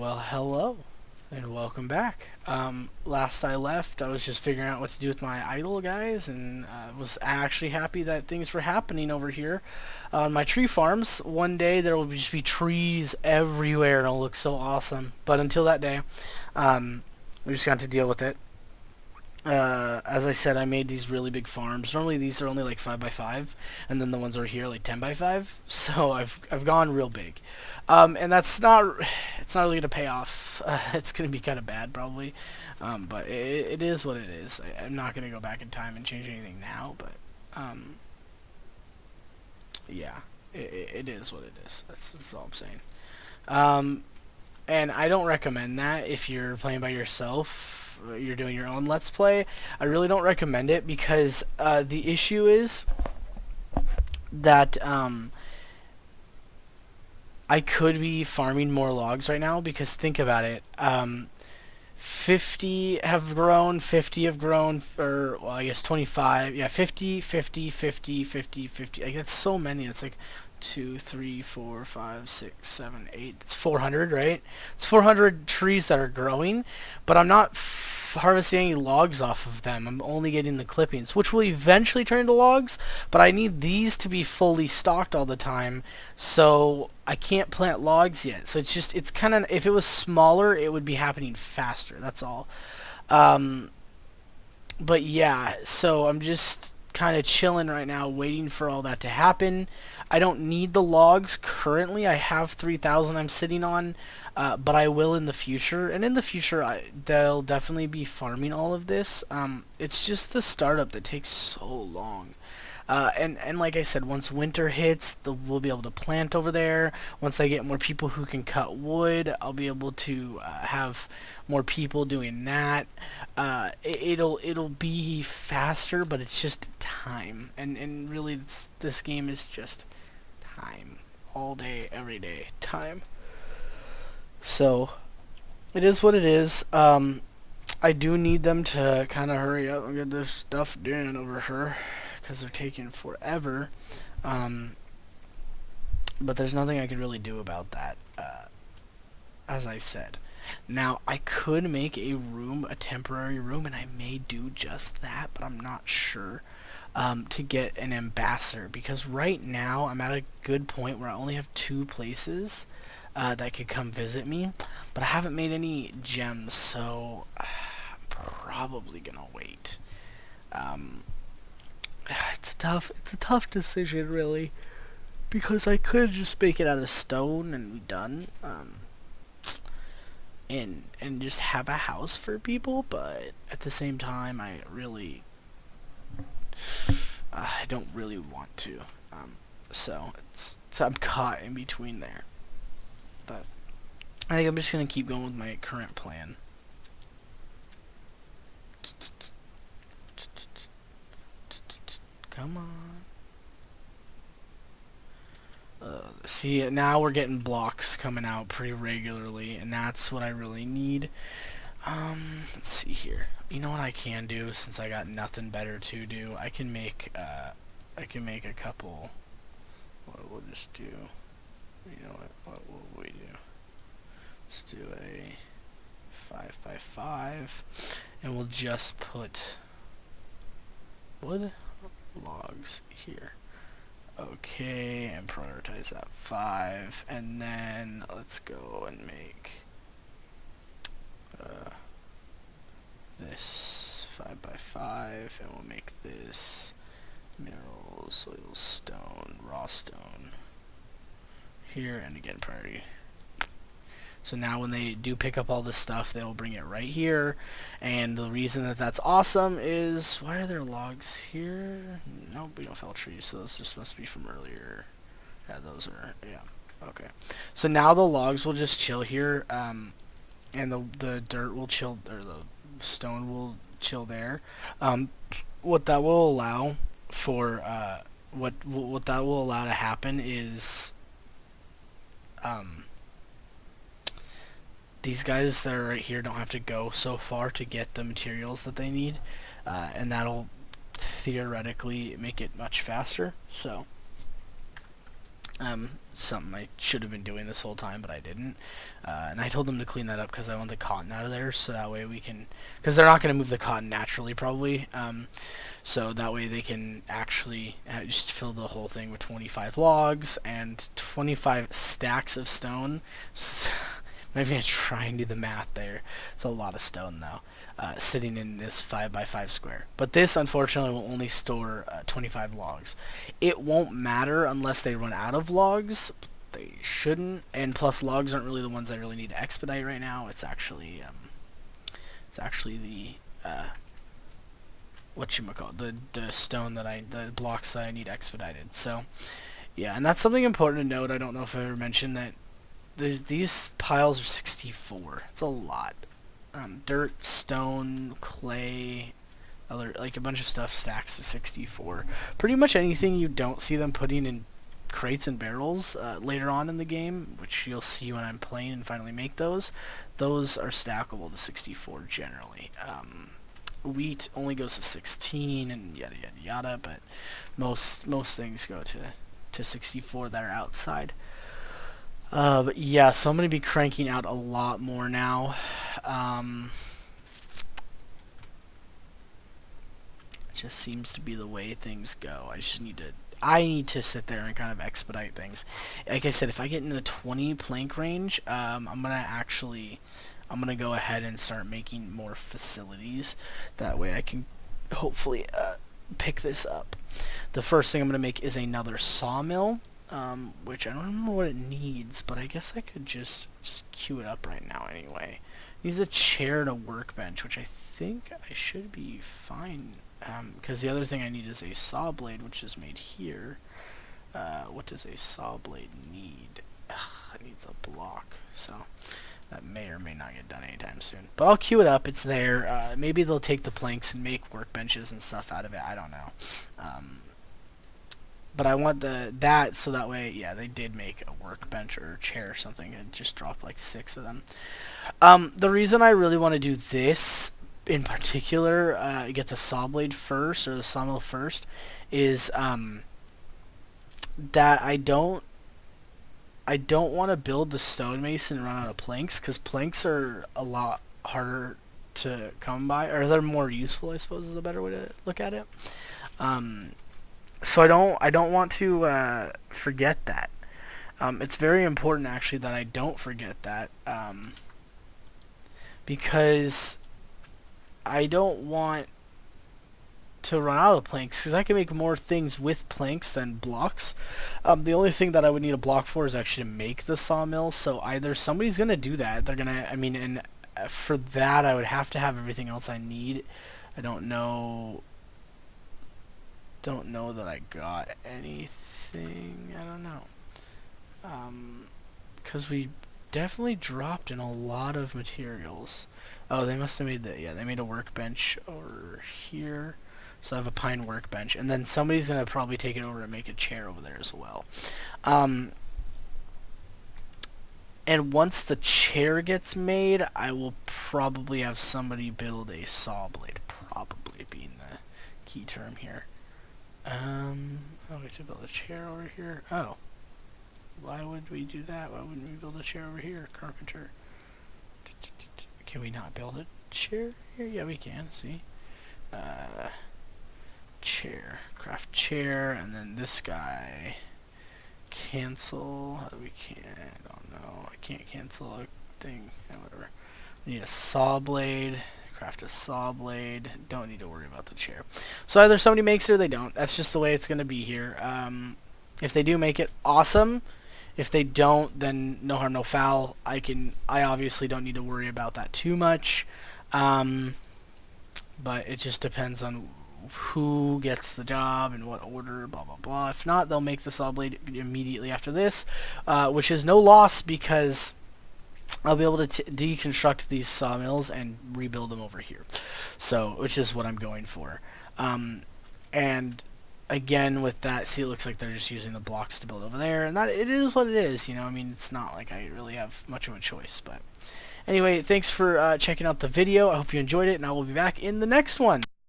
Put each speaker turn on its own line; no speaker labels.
Well, hello, and welcome back. Last I left, I was just figuring out what to do with my idol guys, and was actually happy that things were happening over here on my tree farms. One day there will just be trees everywhere, and it'll look so awesome. But until that day, we just got to deal with it. As I said, I made these really big farms. Normally these are only like 5 by 5, and then the ones over here are like 10 by 5. So I've gone real big, and that's not it's not really gonna pay off. It's gonna be kind of bad probably, but it is what it is. I'm not gonna go back in time and change anything now, but yeah, it is what it is. That's all I'm saying. Um, and I don't recommend that if you're playing by yourself. You're doing your own let's play. I really don't recommend it because the issue is that I could be farming more logs right now because think about it. 50 have grown, 50 have grown, or well, I guess 25. Yeah, 50, 50, 50, 50, 50. Like that's so many. It's like 2, 3, 4, 5, 6, 7, 8. It's 400, right? It's 400 trees that are growing, but I'm not harvesting any logs off of them. I'm only getting the clippings, which will eventually turn into logs, but I need these to be fully stocked all the time, so I can't plant logs yet. So it's kind of, if it was smaller, it would be happening faster. That's all. Um, but yeah, so I'm just kind of chilling right now, waiting for all that to happen. I don't need the logs currently. I have 3,000 I'm sitting on, but I will in the future. And in the future, they'll definitely be farming all of this. It's just the startup that takes so long. And like I said, once winter hits, we'll be able to plant over there. Once I get more people who can cut wood, I'll be able to have more people doing that. It'll be faster, but it's just time. And really, this game is just time. All day, every day, time. So it is what it is. I do need them to kind of hurry up and get this stuff done over here because they're taking forever. Um, but there's nothing I can really do about that, as I said. Now, I could make a room, a temporary room, and I may do just that, but I'm not sure, to get an ambassador. Because right now, I'm at a good point where I only have 2 places that could come visit me. But I haven't made any gems, so I'm probably going to wait. Um, it's a tough decision, really. Because I could just make it out of stone and be done. And just have a house for people, but at the same time, I don't really want to. So I'm caught in between there. But I think I'm just gonna keep going with my current plan. Come on. See, now we're getting blocks coming out pretty regularly, and that's what I really need. Let's see here. You know what I can do since I got nothing better to do? I can make a couple. What we'll just do. You know what will we do? Let's do a 5 by 5, and we'll just put wood logs here. Okay, and prioritize that 5, and then let's go and make this 5 by 5, and we'll make this minerals, soil stone, raw stone here, and again priority. So now when they do pick up all this stuff, they will bring it right here. And the reason that that's awesome is, why are there logs here? Nope, we don't fell trees, so this just must be from earlier. Yeah, those are, yeah, okay. So now the logs will just chill here, and the dirt will chill, or the stone will chill there. What that will allow for, what that will allow to happen is, these guys that are right here don't have to go so far to get the materials that they need, and that'll theoretically make it much faster. So Something I should have been doing this whole time, but I didn't. And I told them to clean that up because I want the cotton out of there, so that way we can, because they're not going to move the cotton naturally probably, so that way they can actually just fill the whole thing with 25 logs and 25 stacks of stone. Maybe I'm trying to do the math there. It's a lot of stone though, sitting in this 5x5 square. But this unfortunately will only store 25 logs. It won't matter unless they run out of logs. They shouldn't. And plus, logs aren't really the ones I really need to expedite right now. It's actually the whatchamacallit, the stone that the blocks that I need expedited. So yeah, and that's something important to note. I don't know if I ever mentioned that. These piles are 64. It's a lot. Dirt, stone, clay, other like a bunch of stuff stacks to 64. Pretty much anything you don't see them putting in crates and barrels later on in the game, which you'll see when I'm playing and finally make those are stackable to 64 generally. Wheat only goes to 16 and yada yada yada, but most things go to 64 that are outside. But yeah, so I'm going to be cranking out a lot more now. It just seems to be the way things go. I need to sit there and kind of expedite things. Like I said, if I get into the 20 plank range, I'm going to go ahead and start making more facilities. That way I can hopefully pick this up. The first thing I'm going to make is another sawmill. Which I don't remember what it needs, but I guess I could just queue it up right now anyway. It needs a chair and a workbench, which I think I should be fine, because the other thing I need is a saw blade, which is made here. What does a saw blade need? It needs a block, so that may or may not get done anytime soon. But I'll queue it up, it's there. Maybe they'll take the planks and make workbenches and stuff out of it, I don't know. But I want that so that way, yeah, they did make a workbench or a chair or something and just dropped like 6 of them. The reason I really want to do this in particular, get the saw blade first or the sawmill first, is that I don't want to build the stonemason and run out of planks, because planks are a lot harder to come by, or they're more useful, I suppose is a better way to look at it. So I don't want to forget that. It's very important actually that I don't forget that, because I don't want to run out of planks, because I can make more things with planks than blocks. The only thing that I would need a block for is actually to make the sawmill, so either somebody's going to do that, and for that I would have to have everything else I need. I don't know that I got anything. I don't know. Because we definitely dropped in a lot of materials. Oh, they must have made they made a workbench over here. So I have a pine workbench. And then somebody's going to probably take it over and make a chair over there as well. And once the chair gets made, I will probably have somebody build a saw blade. Probably being the key term here. Oh, we have to build a chair over here. Oh. Why would we do that? Why wouldn't we build a chair over here, carpenter? Can we not build a chair here? Yeah, we can, see? Chair. Craft chair, and then this guy. Cancel. How do we I don't know. I can't cancel a thing. Yeah, whatever. We need a saw blade. Craft a saw blade. Don't need to worry about the chair. So either somebody makes it or they don't. That's just the way it's going to be here. If they do make it, awesome. If they don't, then no harm, no foul. I obviously don't need to worry about that too much. But it just depends on who gets the job and what order, blah, blah, blah. If not, they'll make the saw blade immediately after this, which is no loss because I'll be able to deconstruct these sawmills and rebuild them over here. So, which is what I'm going for. And again, with that, see, it looks like they're just using the blocks to build over there, and that it is what it is, you know. I mean, it's not like I really have much of a choice, but anyway, thanks for checking out the video. I hope you enjoyed it, and I will be back in the next one.